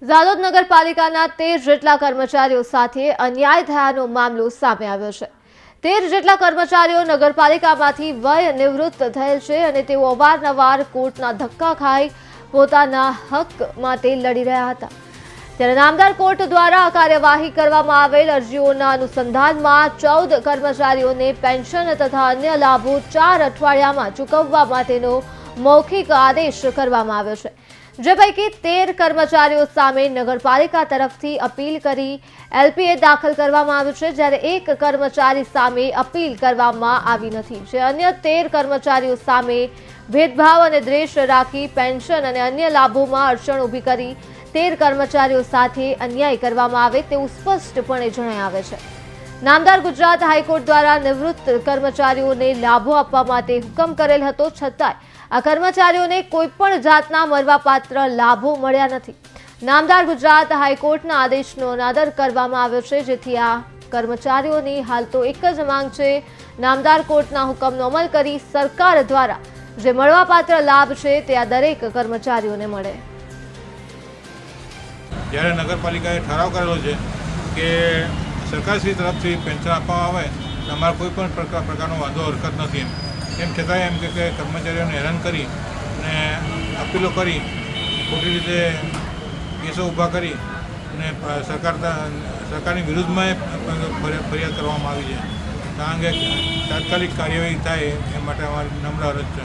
ઝાલોદ નગરપાલિકાના 13 જેટલા કર્મચારીઓ સાથે અન્યાય થયાનો મામલો સામે આવ્યો છે। 13 જેટલા કર્મચારીઓ નગરપાલિકામાંથી વય નિવૃત્ત થયેલ છે અને તેઓ અવારનવાર કોર્ટના ધક્કા ખાઈ પોતાના હક માટે લડી રહ્યા હતા। ત્યારે નામદાર કોર્ટ દ્વારા કાર્યવાહી કરવામાં આવેલ અરજીઓના અનુસંધાનમાં 14 કર્મચારીઓને પેન્શન તથા અન્ય લાભો 4 અઠવાડિયામાં ચૂકવવા માટેનો મૌખિક આદેશ કરવામાં આવ્યો છે। જે પૈકી 13 કર્મચારીઓ સામે નગરપાલિકા તરફથી અપીલ કરી એલપીએ દાખલ કરવામાં આવ્યું છે, જ્યારે એક કર્મચારી સામે અપીલ કરવામાં આવી નથી। જે અન્ય 13 કર્મચારીઓ સામે ભેદભાવ અને દ્વેષ રાખી પેન્શન અને અન્ય લાભોમાં અડચણ ઊભી કરી 13 કર્મચારીઓ સાથે અન્યાય કરવામાં આવે તેવું સ્પષ્ટપણે જણાય આવે છે। નામદાર ગુજરાત હાઈકોર્ટ દ્વારા નિવૃત્ત કર્મચારીઓને લાભો આપવા માટે હુકમ કરેલ હતો, છતાંય આ કર્મચારીઓને કોઈપણ જાતના મળવાપાત્ર લાભો મળ્યા નથી। નામદાર ગુજરાત હાઈકોર્ટના આદેશનો અનાદર કરવામાં આવ્યો છે, જેથી આ કર્મચારીઓની હાલ તો એક જ માંગ છે, નામદાર કોર્ટના હુકમનો અમલ કરી સરકાર દ્વારા જે મળવાપાત્ર લાભ છે તે આ દરેક કર્મચારીઓને મળે। જ્યારે નગરપાલિકાએ ઠરાવ કરેલો છે કે સરકારશ્રી તરફથી પેન્શન આપવામાં આવે તો અમારા કોઈ પણ પ્રકારનો વાંધો હરકત નથી। એમ છતાંય એમ કે કર્મચારીઓને હેરાન કરી અને અપીલો કરી ખોટી રીતે કેસો ઊભા કરી અને સરકારની વિરુદ્ધમાં ફરિયાદ કરવામાં આવી છે। આ અંગે તાત્કાલિક કાર્યવાહી થાય એ માટે અમારી નમ્ર અરજ છે।